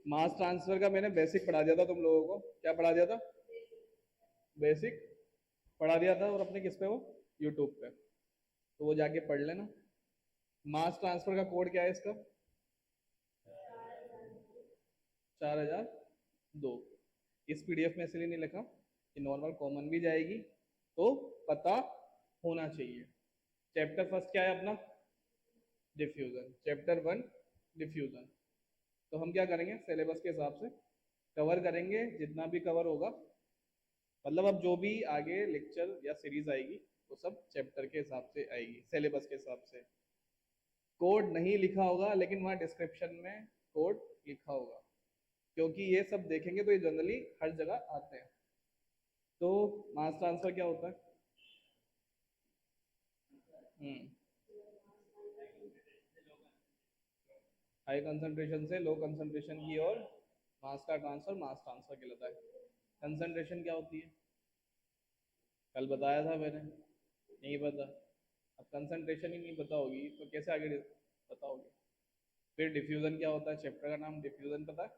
Mass transfer का मैंने basic पढ़ा दिया था तुम लोगों को। क्या पढ़ा दिया था? बेसिक पढ़ा दिया था। और अपने किस पे? वो यूट्यूब पे। तो वो जाके पढ़ लेना। मास ट्रांसफर का कोड क्या है इसका? 4002। इस पीडीएफ में इसलिए नहीं लिखा कि नॉर्मल कॉमन भी जाएगी, तो पता होना चाहिए। चैप्टर फर्स्ट क्या है अपना? डिफ्यूजन। Chapter one diffusion. तो हम क्या करेंगे, सिलेबस के हिसाब से कवर करेंगे जितना भी कवर होगा। मतलब अब जो भी आगे लेक्चर या सीरीज आएगी वो सब चैप्टर के हिसाब से आएगी, सिलेबस के हिसाब से। कोड नहीं लिखा होगा, लेकिन वहाँ डिस्क्रिप्शन में कोड लिखा होगा, क्योंकि ये सब देखेंगे तो ये जनरली हर जगह आते हैं। तो मास ट्रांसफर क्या होता है? हम्म हाई कंसंट्रेशन से लो कंसंट्रेशन की ओर मास का ट्रांसफर मास ट्रांसफर कहलाता है। कंसंट्रेशन क्या होती है? कल बताया था मैंने। नहीं पता? अब कंसंट्रेशन ही नहीं पता होगी तो कैसे आगे बताओगे? फिर डिफ्यूजन क्या होता है? चैप्टर का नाम डिफ्यूजन पता है?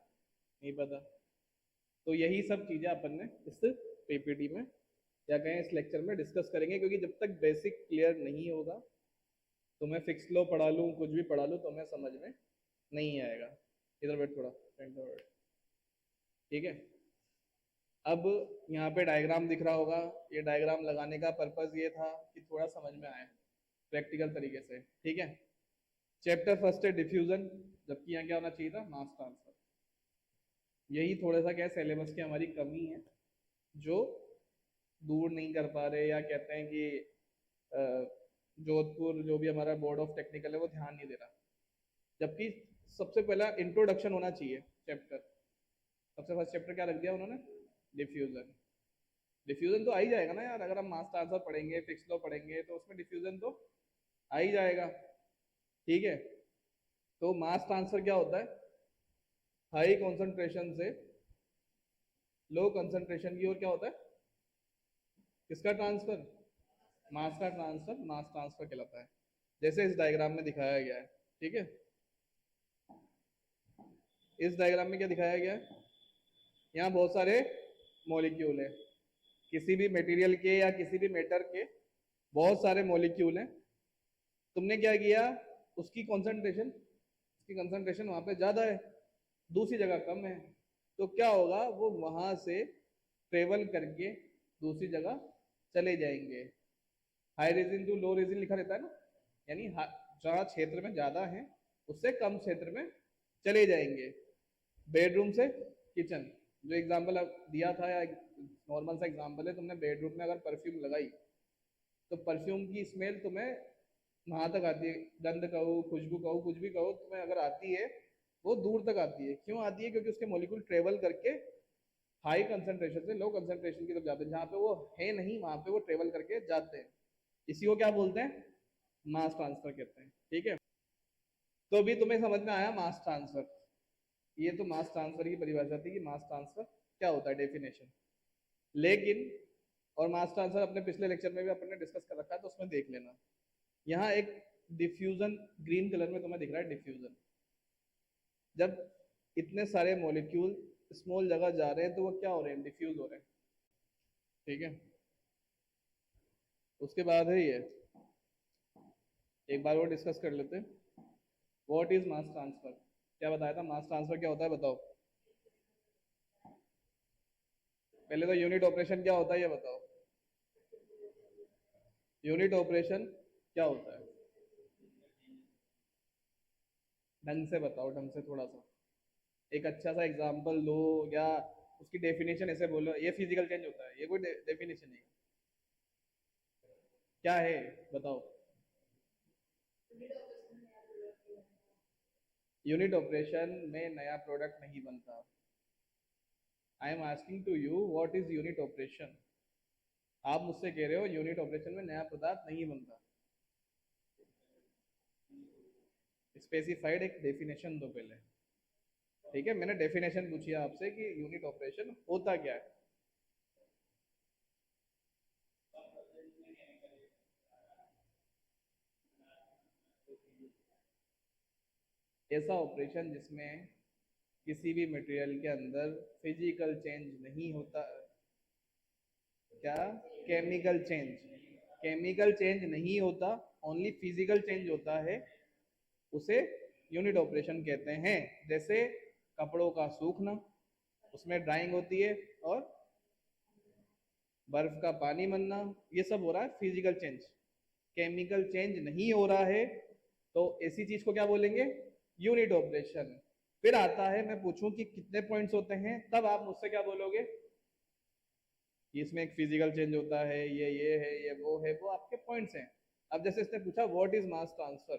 नहीं पता? तो यही सब चीज़ें अपन ने इस पीपीटी में या कहें इस लेक्चर में डिस्कस करेंगे, क्योंकि जब तक बेसिक क्लियर नहीं होगा तो मैं फिक्स लो पढ़ा लूँ, कुछ भी पढ़ा लूँ, तो मैं समझ में नहीं आएगा। इधर बैठ थोड़ा, फ्रेंड बैठ। ठीक है। अब यहाँ पे डायग्राम दिख रहा होगा। ये डायग्राम लगाने का पर्पज ये था कि थोड़ा समझ में आए प्रैक्टिकल तरीके से। ठीक है। चैप्टर फर्स्ट है डिफ्यूजन, जबकि यहाँ क्या होना चाहिए था? Mass transfer. यही थोड़ा सा क्या सिलेबस की हमारी कमी है, जो दूर नहीं कर पा रहे, या कहते हैं कि जोधपुर जो भी हमारा बोर्ड ऑफ टेक्निकल है वो ध्यान नहीं दे रहा। जबकि सबसे पहला इंट्रोडक्शन होना चाहिए चैप्टर। सबसे फर्स्ट चैप्टर क्या रख दिया उन्होंने? डिफ्यूजन। डिफ्यूजन तो आ ही जाएगा ना यार, अगर हम मास ट्रांसफर पढ़ेंगे, फिक्स लॉ पढ़ेंगे, तो उसमें डिफ्यूजन तो आ ही जाएगा। ठीक है। तो मास ट्रांसफर क्या होता है? हाई कॉन्सेंट्रेशन से लो कंसंट्रेशन की ओर क्या होता है? किसका ट्रांसफर? मास का ट्रांसफर मास ट्रांसफर कहलाता है, जैसे इस डायग्राम में दिखाया गया है। ठीक है। इस डायग्राम में क्या दिखाया गया है? यहाँ बहुत सारे मॉलिक्यूल है, किसी भी मटेरियल के या किसी भी मैटर के बहुत सारे मॉलिक्यूल हैं। तुमने क्या किया, उसकी कंसंट्रेशन वहां पे ज्यादा है, दूसरी जगह कम है। तो क्या होगा, वो वहां से ट्रेवल करके दूसरी जगह चले जाएंगे। High region to low region लिखा रहता है ना, यानी जहाँ क्षेत्र में ज्यादा है उससे कम क्षेत्र में चले जाएंगे। बेडरूम से किचन, जो एग्जाम्पल दिया था, या नॉर्मल सा एग्जाम्पल है, तुमने बेडरूम में अगर परफ्यूम लगाई तो परफ्यूम की स्मेल तुम्हें वहां तक आती है। गंध कहो, खुशबू कहो, कुछ भी कहो, तुम्हें अगर आती है वो दूर तक आती है। क्यों आती है? क्योंकि उसके मॉलिक्यूल ट्रेवल करके हाई कंसंट्रेशन से लो कंसंट्रेशन की तरफ जाते हैं, जहाँ पे वो है नहीं वहां पे वो ट्रेवल करके जाते हैं। इसी को क्या बोलते हैं? मास ट्रांसफर कहते हैं। ठीक है। तो अभी तुम्हें समझ में आया मास ट्रांसफर। ये तो मास ट्रांसफर की परिभाषा थी कि मास ट्रांसफर क्या होता है, डेफिनेशन। लेकिन और मास ट्रांसफर अपने पिछले लेक्चर में भी अपन ने डिस्कस कर रखा है, तो उसमें देख लेना। यहाँ एक डिफ्यूजन ग्रीन कलर में तुम्हें दिख रहा है, डिफ्यूजन। जब इतने सारे मॉलिक्यूल स्मॉल जगह जा रहे हैं तो वो क्या हो रहे हैं? डिफ्यूज हो रहे हैं। ठीक है। उसके बाद है ये, एक बार वो डिस्कस कर लेते हैं। What is mass transfer? क्या बताया था मास ट्रांसफर क्या होता है, बताओ। पहले तो यूनिट ऑपरेशन क्या होता है ये बताओ। यूनिट ऑपरेशन क्या होता है? ढंग से बताओ, ढंग से थोड़ा सा। एक अच्छा सा एग्जांपल लो, या उसकी डेफिनेशन ऐसे बोलो, ये फिजिकल चेंज होता है, ये कोई डेफिनेशन नहीं है। क्या है बताओ। यूनिट ऑपरेशन में नया प्रोडक्ट नहीं बनता। I am asking to you what is unit operation. आप मुझसे कह रहे हो यूनिट ऑपरेशन में नया पदार्थ नहीं बनता। स्पेसिफाइड एक डेफिनेशन दो पहले। ठीक है, मैंने डेफिनेशन पूछी है आपसे कि यूनिट ऑपरेशन होता क्या है। ऐसा ऑपरेशन जिसमें किसी भी मटेरियल के अंदर फिजिकल चेंज नहीं होता। क्या? Chemical change. केमिकल चेंज नहीं होता, ओनली फिजिकल चेंज होता है, उसे यूनिट ऑपरेशन कहते हैं। जैसे कपड़ों का सूखना, उसमें ड्राइंग होती है, और बर्फ का पानी बनना, ये सब हो रहा है फिजिकल चेंज। केमिकल चेंज नहीं हो रहा है तो ऐसी चीज को क्या बोलेंगे? Unit operation. फिर आता है, मैं पूछूं कि कितने पॉइंट्स होते हैं, तब आप मुझसे क्या बोलोगे कि इसमें एक फिजिकल चेंज होता है, ये है, ये वो आपके पॉइंट्स हैं। अब जैसे इसने पूछा व्हाट इज मास ट्रांसफर,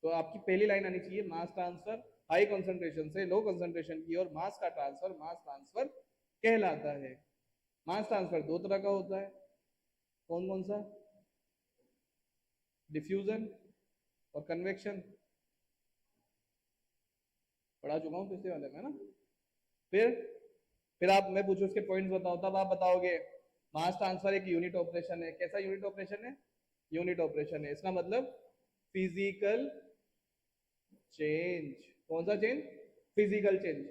तो आपकी पहली लाइन आनी चाहिए मास ट्रांसफर हाई कंसंट्रेशन से लो कंसंट्रेशन की और मास का ट्रांसफर मास ट्रांसफर कहलाता है। मास ट्रांसफर दो तरह का होता है, कौन कौन सा? डिफ्यूजन और कन्वेक्शन, पढ़ा चुका हूँ पिछले वाले में ना। फिर आप, मैं पूछूं इसके पॉइंट्स बताओ, तब आप बताओगे मास ट्रांसफर एक यूनिट ऑपरेशन है। कैसा यूनिट ऑपरेशन है? यूनिट ऑपरेशन है। इसका मतलब फिजिकल चेंज। कौन सा change? Physical change.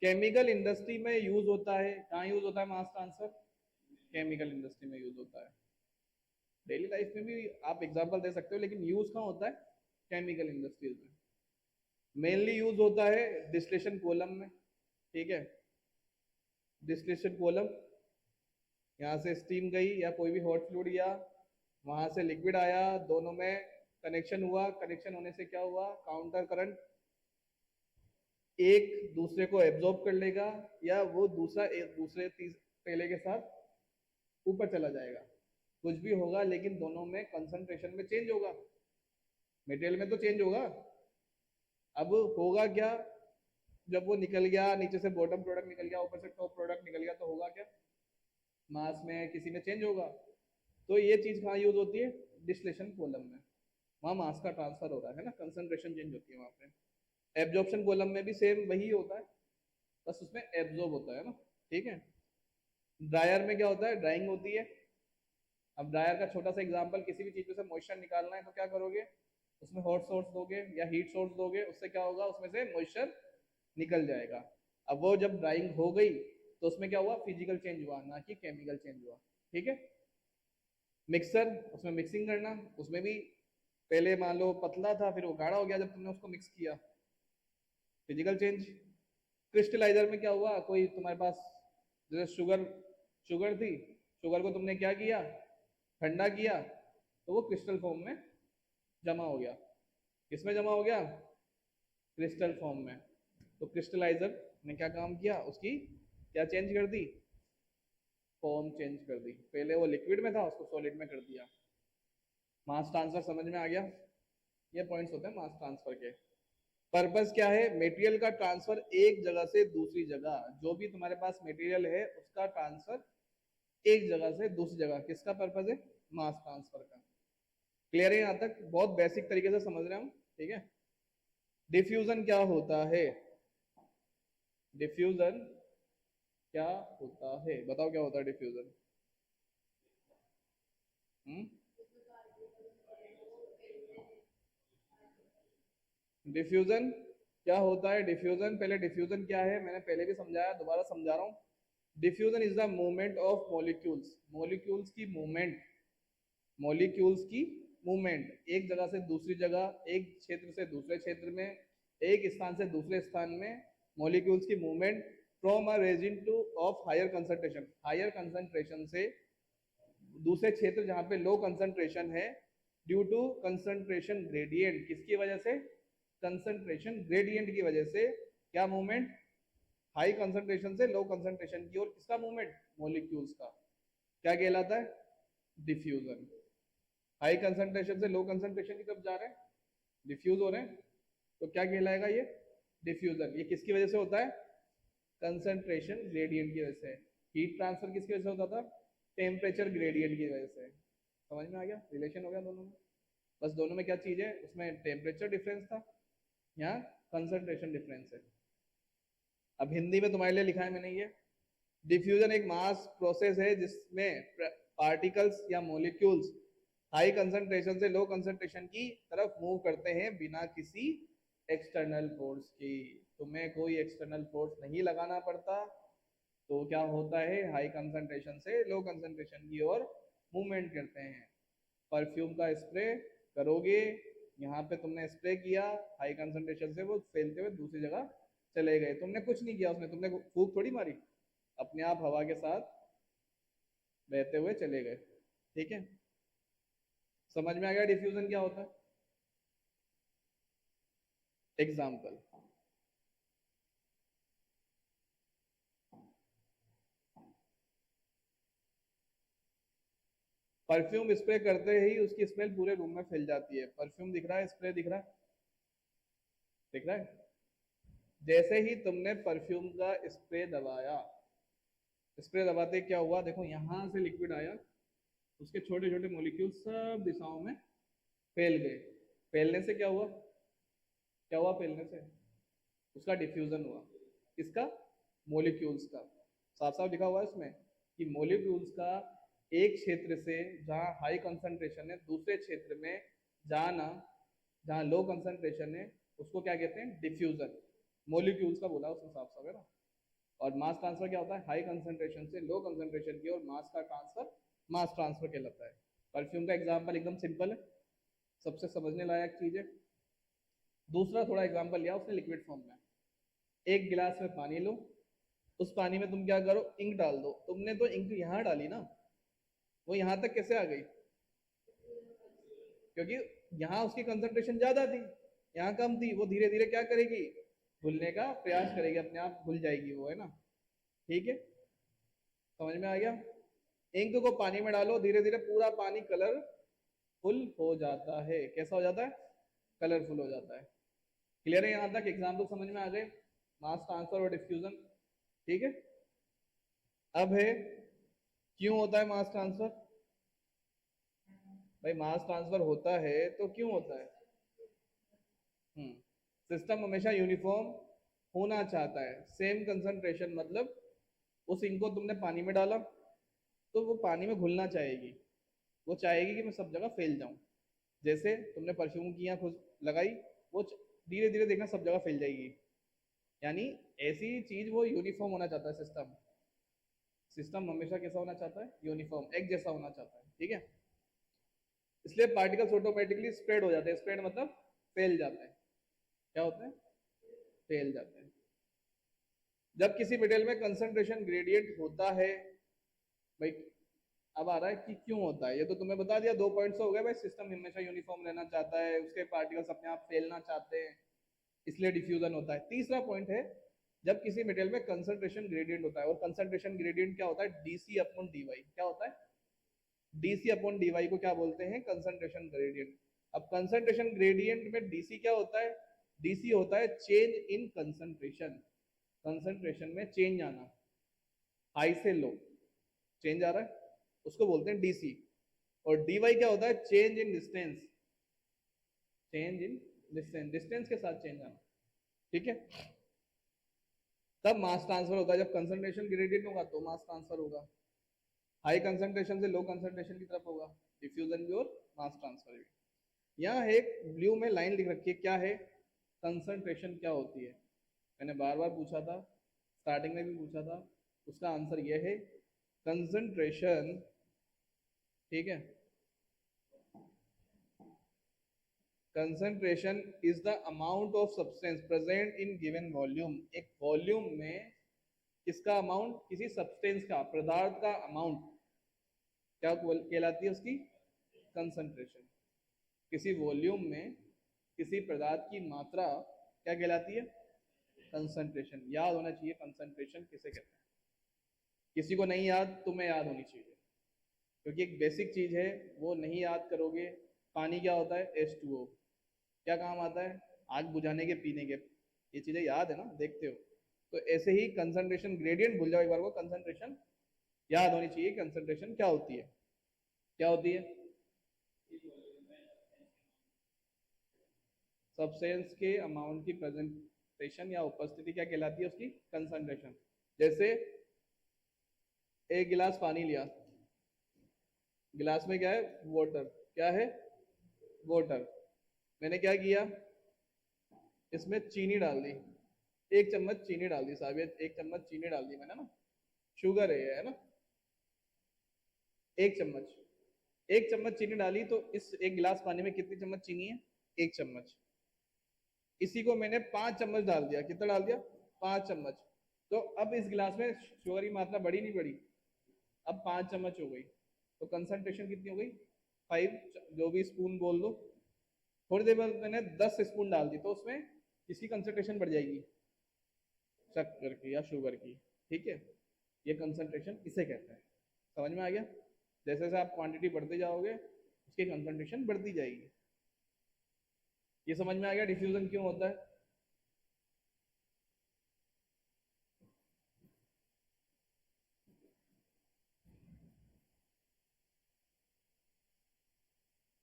Chemical industry में यूज होता है। कहाँ यूज होता है मास ट्रांसफर? केमिकल इंडस्ट्री में यूज होता है। डेली लाइफ में भी आप एग्जांपल दे सकते हो, लेकिन यूज कहाँ होता है? केमिकल इंडस्ट्रीज में। मेनली यूज होता है डिस्टिलेशन कॉलम में, ठीक है। डिस्टिलेशन कॉलम, यहाँ से स्टीम गई या कोई भी हॉट फ्लूइड या वहां से लिक्विड आया, दोनों में कनेक्शन हुआ, कनेक्शन होने से क्या हुआ? काउंटर करंट एक दूसरे को एब्जॉर्ब कर लेगा, या वो दूसरा एक दूसरे पहले के साथ ऊपर चला जाएगा, कुछ भी होगा, लेकिन दोनों में कंसंट्रेशन में चेंज होगा। मटेरियल में तो चेंज होगा। अब होगा क्या? जब वो निकल गया नीचे से, बॉटम प्रोडक्ट निकल गया, ऊपर से टॉप प्रोडक्ट निकल गया, तो होगा क्या? मास में किसी में चेंज होगा। तो ये चीज कहाँ यूज होती है? डिस्टिलेशन कॉलम में। वहाँ मास का ट्रांसफर हो रहा है ना, कंसंट्रेशन चेंज होती है वहाँ पे। एब्जॉर्प्शन कॉलम में भी सेम वही होता है, बस उसमें एब्जॉर्ब होता है ना, ठीक है। ड्रायर में क्या होता है? ड्राइंग होती है। अब ड्रायर का छोटा सा एग्जांपल, किसी भी चीज में से मॉइस्चर निकालना है तो क्या करोगे? उसमें हॉट सोर्स दोगे या हीट सोर्स दोगे, उससे क्या होगा? उसमें से मॉइस्चर निकल जाएगा। अब वो जब ड्राइंग हो गई तो उसमें क्या हुआ? फिजिकल चेंज हुआ, ना कि केमिकल चेंज हुआ, ठीक है। मिक्सर, उसमें मिक्सिंग करना, उसमें भी पहले मान लो पतला था, फिर वो गाढ़ा हो गया जब तुमने उसको मिक्स किया, फिजिकल चेंज। क्रिस्टलाइजर में क्या हुआ? कोई तुम्हारे पास जैसे शुगर शुगर थी, शुगर को तुमने क्या किया? ठंडा किया, तो वो क्रिस्टल फॉर्म में जमा हो गया। किसमें जमा हो गया? क्रिस्टल फॉर्म में। तो क्रिस्टलाइजर ने क्या काम किया? उसकी क्या चेंज कर दी? फॉर्म चेंज कर दी। पहले वो लिक्विड में था, उसको सॉलिड में कर दिया। मास ट्रांसफर समझ में आ गया? ये पॉइंट्स होते हैं मास ट्रांसफर के। पर्पस क्या है? मटेरियल का ट्रांसफर एक जगह से दूसरी जगह, जो भी तुम्हारे पास मटेरियल है उसका ट्रांसफर एक जगह से दूसरी जगह, किसका पर्पस है? मास ट्रांसफर का। क्लियर है यहाँ तक? बहुत बेसिक तरीके से समझ रहे हम, ठीक है। डिफ्यूजन क्या होता है? डिफ्यूजन क्या होता है? बताओ क्या होता है डिफ्यूजन? हम्म? डिफ्यूजन क्या होता है? डिफ्यूजन, पहले डिफ्यूजन क्या है मैंने पहले भी समझाया, दोबारा समझा रहा हूँ। Diffusion is the movement of molecules, molecules की मूवमेंट, मॉलिक्यूल्स की मूवमेंट एक जगह से दूसरी जगह, एक क्षेत्र से दूसरे क्षेत्र में, एक स्थान से दूसरे स्थान में, मॉलिक्यूल्स की movement from a region to of higher concentration, higher concentration से दूसरे क्षेत्र जहां पे लो कंसंट्रेशन है, ड्यू टू कंसंट्रेशन ग्रेडियंट, किसकी वजह से? कंसंट्रेशन ग्रेडियंट की वजह से। क्या मूवमेंट? हाई कंसंट्रेशन से लो कंसंट्रेशन की ओर किसका मूवमेंट? मॉलिक्यूल्स का। क्या कहलाता है? डिफ्यूजन। हाई कंसंट्रेशन से लो कंसंट्रेशन की तरफ जा रहे हैं, डिफ्यूज हो रहे हैं, तो क्या कहलाएगा ये? डिफ्यूजन। ये किसकी वजह से होता है? कंसंट्रेशन ग्रेडियंट की वजह से। हीट ट्रांसफर किसकी वजह से होता था? टेम्परेचर ग्रेडियंट की वजह से। समझ में आ गया? रिलेशन हो गया दोनों में। बस दोनों में क्या चीज है? उसमें टेम्परेचर डिफरेंस था, यहाँ कंसंट्रेशन डिफरेंस है। अब हिंदी में तुम्हारे लिए लिखा है मैंने ये। डिफ्यूजन एक मास प्रोसेस है जिसमें पार्टिकल्स या मॉलिक्यूल्स हाई कंसंट्रेशन से लो कंसंट्रेशन की तरफ मूव करते हैं बिना किसी एक्सटर्नल फोर्स की। तुम्हें कोई एक्सटर्नल फोर्स नहीं लगाना पड़ता, तो क्या होता है, हाई कंसंट्रेशन से लो कंसंट्रेशन की ओर मूवमेंट करते हैं। परफ्यूम का स्प्रे करोगे, यहाँ पे तुमने स्प्रे किया, हाई कंसंट्रेशन से वो फैलते हुए दूसरी जगह चले गए, तुमने कुछ नहीं किया उसमें, तुमने फूंक थोड़ी मारी, अपने आप हवा के साथ बहते हुए चले गए। ठीक है, समझ में आ गया डिफ्यूजन क्या होता है? एग्जाम्पल, परफ्यूम स्प्रे करते ही उसकी स्मेल पूरे रूम में फैल जाती है। परफ्यूम दिख रहा है, स्प्रे दिख रहा है, दिख रहा है? जैसे ही तुमने परफ्यूम का स्प्रे दबाया, स्प्रे दबाते क्या हुआ, देखो यहां से लिक्विड आया, उसके छोटे छोटे मॉलिक्यूल सब दिशाओं में फैल गए। फैलने से क्या हुआ, क्या हुआ फैलने से? उसका डिफ्यूजन हुआ। किसका? मॉलिक्यूल्स का। साफ साफ लिखा हुआ है इसमें कि मॉलिक्यूल्स का एक क्षेत्र से जहाँ हाई कंसंट्रेशन है दूसरे क्षेत्र में जाना, जहाँ लो कंसंट्रेशन है, उसको क्या कहते हैं? डिफ्यूजन। मॉलिक्यूल्स का बोला उसने साफ साफ, है ना। और मास ट्रांसफर क्या होता है? हाई कंसंट्रेशन से लो कंसंट्रेशन की और मास का ट्रांसफर मास ट्रांसफर कहलाता है। परफ्यूम का एग्जाम्पल एकदम सिंपल है, सबसे समझने लायक चीज है। दूसरा थोड़ा एग्जाम्पल लिया उसने लिक्विड फॉर्म में। एक गिलास में पानी लो, उस पानी में तुम क्या करो, इंक डाल दो। तुमने तो इंक यहाँ डाली ना, वो यहाँ तक कैसे आ गई? क्योंकि यहाँ उसकी कंसंट्रेशन ज्यादा थी, यहाँ कम थी। वो धीरे धीरे क्या करेगी, घुलने का प्रयास करेगी, अपने आप घुल जाएगी वो, है ना। ठीक है, समझ में आ गया? इंक को पानी में डालो, धीरे धीरे पूरा पानी कलरफुल हो जाता है। कैसा हो जाता है? कलरफुल हो जाता है। क्लियर है यहाँ तक? एग्जाम्पल समझ में आ गए, मास ट्रांसफर और डिफ्यूजन। ठीक है, अब है क्यों होता है मास ट्रांसफर। भाई मास ट्रांसफर होता है तो क्यों होता है? सिस्टम हमेशा यूनिफॉर्म होना चाहता है, सेम कंसंट्रेशन। मतलब उस इंक को तुमने पानी में डाला तो वो पानी में घुलना चाहेगी, वो चाहेगी कि मैं सब जगह फैल जाऊं। जैसे तुमने परफ्यूम की यहाँ खुद लगाई, वो धीरे धीरे देखना सब जगह फैल जाएगी। यानी ऐसी चीज वो यूनिफॉर्म होना चाहता है सिस्टम। सिस्टम हमेशा कैसा होना चाहता है? यूनिफॉर्म, एक जैसा होना चाहता है। ठीक है, इसलिए पार्टिकल्स ऑटोमेटिकली स्प्रेड हो जाते हैं। स्प्रेड मतलब फैल जाते हैं। क्या होते हैं? फैल जाते हैं। जब किसी मटेरियल में कंसंट्रेशन ग्रेडियंट होता है, भाई अब आ रहा है कि क्यों होता है। ये तो तुम्हें बता दिया, 2 पॉइंट्स हो गए भाई। सिस्टम हमेशा यूनिफॉर्म रहना चाहता है, उसके पार्टिकल्स अपने आप फैलना चाहते हैं, इसलिए डिफ्यूजन होता है। तीसरा पॉइंट है, जब किसी मटेरियल में कंसंट्रेशन ग्रेडियंट होता है। और कंसंट्रेशन ग्रेडियंट क्या होता है? D C upon D Y. क्या होता है? डीसी अपॉन डीवाई को क्या बोलते हैं? Concentration gradient. अब कंसंट्रेशन ग्रेडियंट में डीसी क्या होता है? डीसी होता है चेंज इन कंसंट्रेशन। कंसंट्रेशन में चेंज आना, हाई से लो चेंज आ रहा है, उसको बोलते हैं डीसी। और डीवाई क्या होता है? Change in distance. Change in distance, distance के साथ चेंज आना। ठीक है, तब मास ट्रांसफर होता है। जब कंसंट्रेशन ग्रेडियंट होगा तो मास ट्रांसफर होगा, हाई कंसंट्रेशन से लो कंसंट्रेशन की तरफ होगा, डिफ्यूजन भी और मास ट्रांसफर भी। यहाँ एक ब्लू में लाइन लिख रखी है, क्या है? कंसंट्रेशन क्या होती है? मैंने बार बार पूछा था, स्टार्टिंग में भी पूछा था, उसका आंसर यह है कंसंट्रेशन। ठीक है, concentration is the amount of substance present in given volume. एक वॉल्यूम में किसका अमाउंट? किसी सब्सटेंस का, पदार्थ का अमाउंट क्या कहलाती है? उसकी कंसंट्रेशन। किसी वॉल्यूम में किसी पदार्थ की मात्रा क्या कहलाती है? कंसंट्रेशन। याद होना चाहिए कंसंट्रेशन किसे कहते हैं। किसी को नहीं याद, तुम्हें याद होनी चाहिए, क्योंकि एक बेसिक चीज है, वो नहीं याद करोगे। पानी क्या होता है? H2O। क्या काम आता है? आग बुझाने के, पीने के। ये चीजें याद है ना, देखते हो। तो ऐसे ही कंसंट्रेशन ग्रेडियंट भूल जाओ एक बार को, कंसंट्रेशन याद होनी चाहिए। कंसंट्रेशन क्या होती है? क्या होती है? सब्सटेंस के अमाउंट की प्रेजेंटेशन या उपस्थिति क्या कहलाती है? उसकी कंसंट्रेशन। जैसे एक गिलास पानी लिया, गिलास में क्या है? वाटर। क्या है? वाटर। मैंने क्या किया? इसमें चीनी डाल दी। एक चम्मच चीनी डाल दी साहब, एक चम्मच चीनी डाल दी मैंने ना, शुगर है ना, एक चम्मच, एक चम्मच चीनी डाली तो इस एक गिलास पानी में कितनी चम्मच चीनी है, एक चम्मच। इसी को मैंने 5 चम्मच डाल दिया, कितना डाल दिया, 5 चम्मच। तो अब इस गिलास में शुगर की मात्रा बढ़ी नहीं बढ़ी, अब 5 चम्मच हो गई, तो कंसंट्रेशन कितनी हो गई, 5, जो भी स्पून बोल दो। थोड़ी देर बाद मैंने 10 स्पून डाल दी, तो उसमें किसकी कंसंट्रेशन बढ़ जाएगी, शक्कर की या शुगर की, ठीक है। ये कंसंट्रेशन इसे कहते हैं, समझ में आ गया। जैसे जैसे आप क्वांटिटी बढ़ते जाओगे उसकी कंसंट्रेशन बढ़ती जाएगी। ये समझ में आ गया डिफ्यूजन क्यों होता है।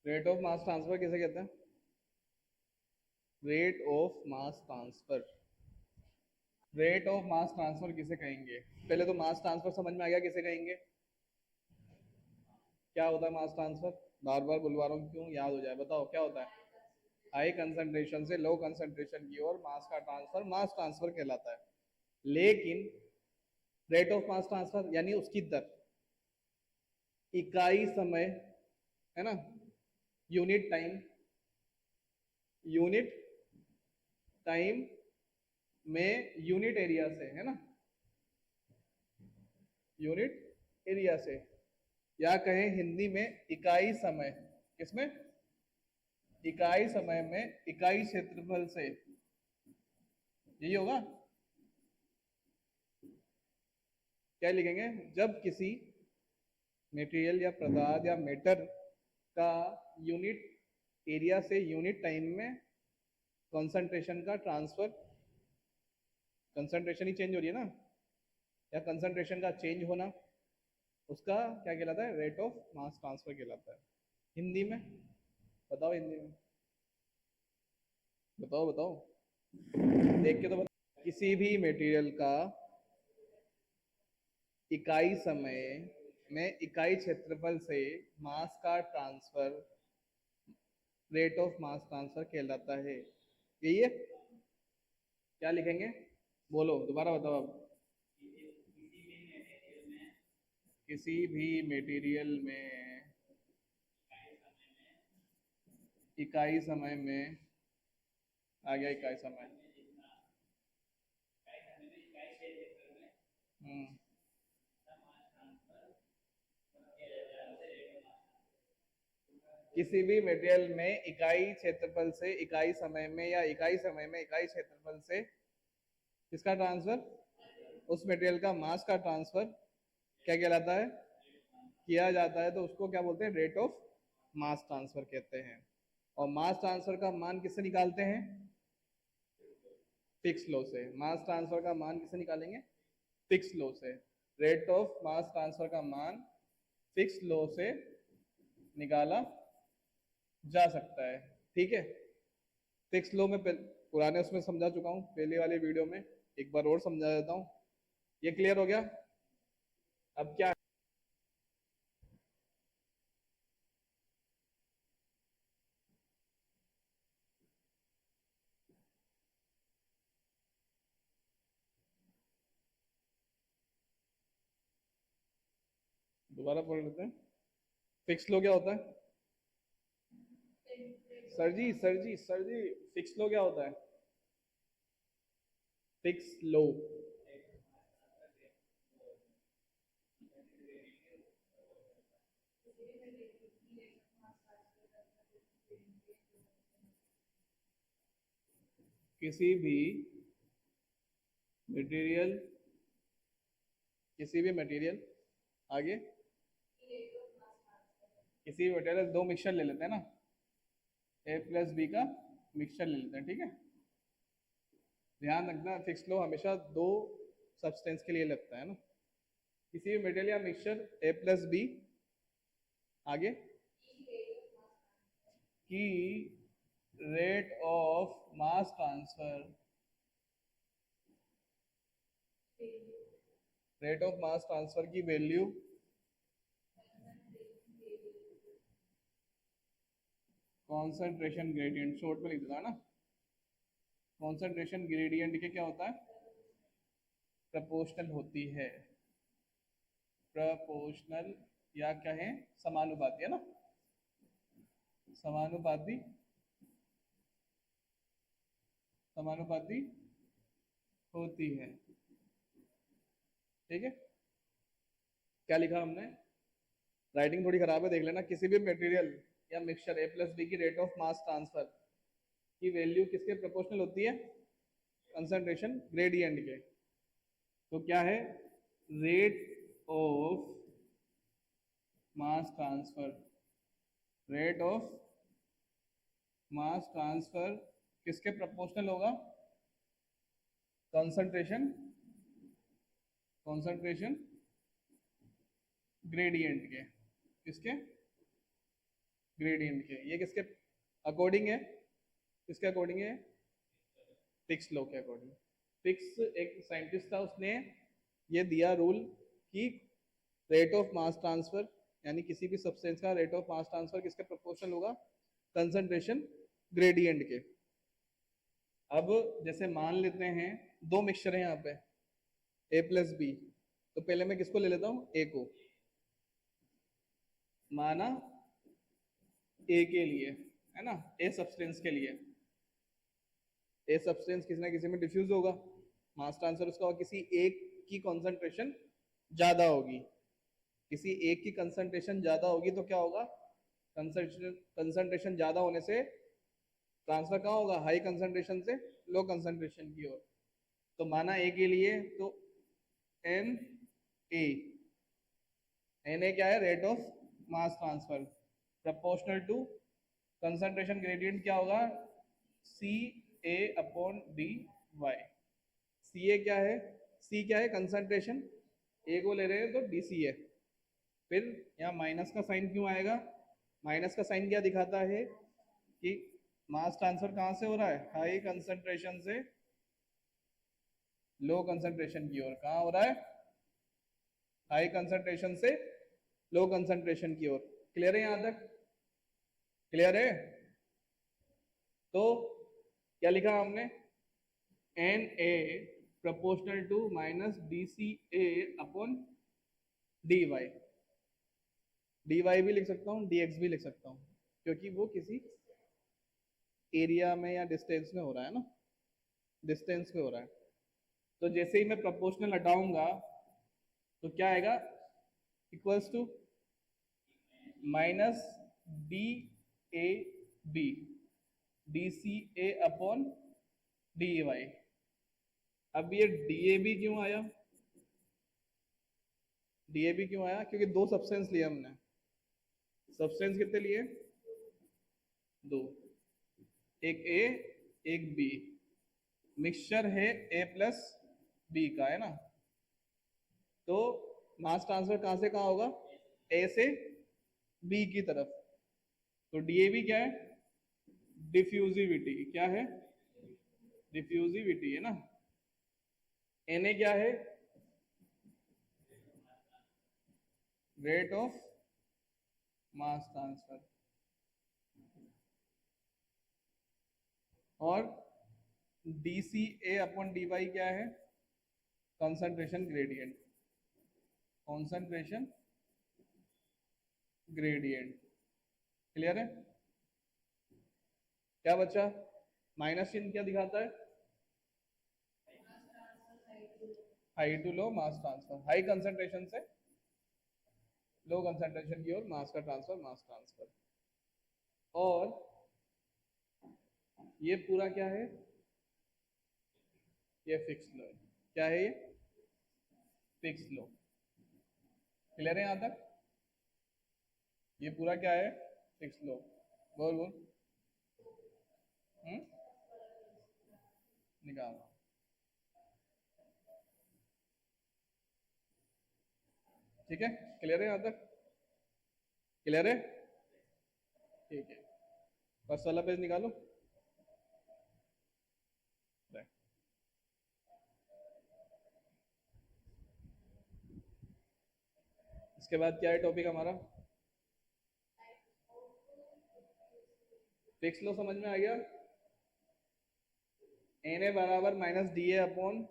रेट ऑफ मास ट्रांसफर किसे कहते हैं, rate of mass transfer, rate of mass transfer किसे कहेंगे। पहले तो मास ट्रांसफर समझ में आ गया किसे कहेंगे, क्या होता है मास ट्रांसफर, बार बार बुलवा रहा हूँ क्यों, याद हो जाए, बताओ क्या होता है। हाई कंसंट्रेशन से लो कंसंट्रेशन की ओर मास का ट्रांसफर मास ट्रांसफर कहलाता है। लेकिन रेट ऑफ मास ट्रांसफर यानी उसकी दर, इकाई समय, है ना, यूनिट टाइम, यूनिट टाइम में यूनिट एरिया से, है ना, यूनिट एरिया से, या कहें हिंदी में इकाई समय, किसमें, इकाई समय में इकाई क्षेत्रफल से, यही होगा। क्या लिखेंगे, जब किसी मटेरियल या पदार्थ या मैटर का यूनिट एरिया से यूनिट टाइम में कंसंट्रेशन का ट्रांसफर, कंसंट्रेशन ही चेंज हो रही है ना, या कंसंट्रेशन का चेंज होना, उसका क्या कहलाता है, रेट ऑफ मास ट्रांसफर कहलाता है। हिंदी में बताओ, हिंदी में बताओ, बताओ देख के तो बताओ। किसी भी मटेरियल का इकाई समय में इकाई क्षेत्रफल से मास का transfer rate of mass transfer कहलाता है। यही है, क्या लिखेंगे, बोलो दोबारा बताओ अब। किसी भी मटेरियल में इकाई समय में, आ गया इकाई समय, हम्म, किसी भी मटेरियल में इकाई क्षेत्रफल से इकाई समय में या इकाई समय में इकाई क्षेत्रफल से किसका ट्रांसफर, उस मटेरियल का मास का ट्रांसफर क्या कहलाता है, किया जाता है, तो उसको क्या बोलते हैं, रेट ऑफ मास ट्रांसफर कहते हैं। और मास ट्रांसफर का मान किससे निकालते हैं, फिक्स लॉ से। मास ट्रांसफर का मान किससे निकालेंगे, फिक्स लॉ से। रेट ऑफ मास ट्रांसफर का मान फिक्स लॉ से निकाला जा सकता है, ठीक है। फिक्स लॉ में पुराने उसमें समझा चुका हूँ, पहले वाले वीडियो में, एक बार और समझा देता हूँ। ये क्लियर हो गया, अब क्या, दोबारा पढ़ लेते हैं। फिक्स लॉ क्या होता है, सर जी, सर जी, सर जी, फिक्स लॉ क्या होता है, फिक्स लॉ, किसी भी मटेरियल, किसी भी मटेरियल, आगे, किसी भी मटेरियल, दो मिक्सचर ले लेते हैं ना, ए प्लस बी का मिक्सचर ले लेते हैं, ठीक है। ध्यान रखना फिक्स लॉ हमेशा दो सब्सटेंस के लिए लगता है ना। किसी भी मटेरियल या मिक्सचर ए प्लस बी, आगे, की rate of mass transfer, rate of mass transfer की वैल्यू कॉन्सेंट्रेशन ग्रेडियंट, शॉर्ट में लिख देता है ना, कॉन्सेंट्रेशन ग्रेडियंट के क्या होता है, प्रोपोर्शनल होती है, प्रोपोर्शनल या कहें समानुपाती, है ना, समानुपाती, समानुपाती होती है। ठीक है, क्या लिखा हमने, राइटिंग थोड़ी खराब है, देख लेना। किसी भी मटेरियल या मिक्सचर A प्लस बी की रेट ऑफ मास ट्रांसफर की वैल्यू किसके प्रोपोर्शनल होती है, कंसंट्रेशन ग्रेडियंट के। तो क्या है, rate of mass transfer, rate of mass transfer किसके प्रोपोर्शनल होगा, कंसंट्रेशन, कंसंट्रेशन ग्रेडियंट के, किसके, ग्रेडियंट के। ये किसके अकॉर्डिंग है, किसके अकॉर्डिंग है, फिक्स लॉ के अकॉर्डिंग। फिक्स एक साइंटिस्ट था, उसने ये दिया रूल कि रेट ऑफ मास ट्रांसफर यानी किसी भी सब्सटेंस का रेट ऑफ मास ट्रांसफर किसके प्रोपोर्शनल होगा, कंसंट्रेशन ग्रेडियंट के। अब जैसे मान लेते हैं दो मिक्सचर है यहाँ पे A प्लस बी, तो पहले मैं किसको ले लेता हूँ, A को, माना A के लिए, है ना, A सब्सटेंस के लिए, A सब्सटेंस किसी ना किसी में डिफ्यूज होगा, मास ट्रांसफर उसका होगा, किसी एक की कंसंट्रेशन ज्यादा होगी, किसी एक की कंसंट्रेशन ज्यादा होगी तो क्या होगा, कंसंट्रेशन ज्यादा होने से ट्रांसफर कहाँ होगा, हाई कंसंट्रेशन से लो कंसंट्रेशन की ओर। तो माना A के लिए, तो एन ए क्या है, rate of mass transfer proportional to concentration gradient क्या होगा, C A upon D Y. C A क्या है, सी क्या है, कंसंट्रेशन, ए को ले रहे हैं तो डी सी है। फिर यहाँ माइनस का साइन क्यों आएगा, माइनस का साइन क्या दिखाता है कि मास ट्रांसफर कहाँ से हो रहा है, हाई कंसंट्रेशन से लो कंसंट्रेशन की ओर। कहाँ हो रहा है, हाई कंसंट्रेशन से लो कंसंट्रेशन की ओर। क्लियर है यहाँ तक, क्लियर है। तो क्या लिखा हमने, N A proportional to minus D C A upon D Y. D Y भी लिख सकता हूँ, डी एक्स भी लिख सकता हूँ, क्योंकि वो किसी एरिया में या डिस्टेंस में हो रहा है ना, डिस्टेंस में हो रहा है। तो जैसे ही मैं प्रोपोर्शनल हटाऊंगा तो क्या आएगा, equals to minus D A B D C A upon D A Y. अब ये डी ए बी क्यों आया, डी ए बी क्यों आया, क्योंकि दो सब्सटेंस लिए हमने, सब्सटेंस कितने लिए, दो, एक ए एक बी, मिक्सचर है ए प्लस बी का, है ना। तो मास ट्रांसफर कहां से कहां होगा, ए से बी की तरफ। तो डीएबी क्या है, डिफ्यूजिविटी, क्या है, डिफ्यूजिविटी, है ना। एनए क्या है, रेट ऑफ मास ट्रांसफर, और D C A upon D Y क्या है, concentration gradient, concentration gradient. Clear है। क्या बचा, माइनस चिन्ह क्या दिखाता है, high to low mass transfer, high concentration से लो कंसंट्रेशन की ओर मास का ट्रांसफर, मास ट्रांसफर। और ये पूरा क्या है, ये फिक्स लो, क्या है ये, फिक्स लो। क्लियर है यहां तक, ये पूरा क्या है, फिक्स लो। बोल बोल, निकाल, ठीक है। क्लियर है यहां तक, क्लियर है, ठीक है। फर्स्ट वाला पेज निकालो। इसके बाद क्या है टॉपिक हमारा, फिक्स लो, समझ में आ गया। एन ए बराबर minus D A upon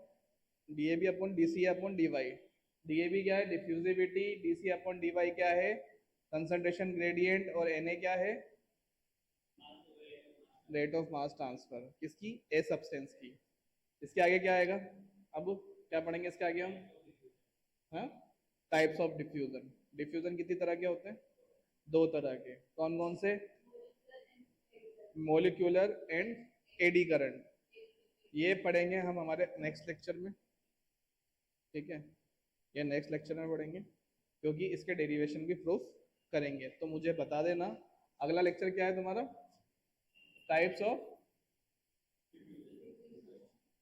D A B upon D C upon D Y. D A B क्या है? Diffusivity. D C upon D Y क्या है? Concentration gradient. और एन ए क्या है? Rate of mass transfer. किसकी? A substance की। इसके आगे क्या आएगा? अब क्या पढ़ेंगे इसके आगे हम? हाँ, टाइप्स ऑफ डिफ्यूजन। डिफ्यूजन कितनी तरह के होते हैं? दो तरह के। कौन कौन से? Molecular and eddy current. ये पढ़ेंगे हम हमारे नेक्स्ट लेक्चर में, ठीक है? ये नेक्स्ट लेक्चर में पढ़ेंगे, क्योंकि इसके डेरिवेशन भी प्रूफ करेंगे। तो मुझे बता देना अगला लेक्चर क्या है तुम्हारा? Types of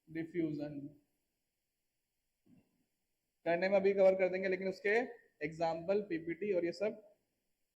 diffusion. करने में अभी कवर कर देंगे, लेकिन उसके एग्जाम्पल, पीपीटी और ये सब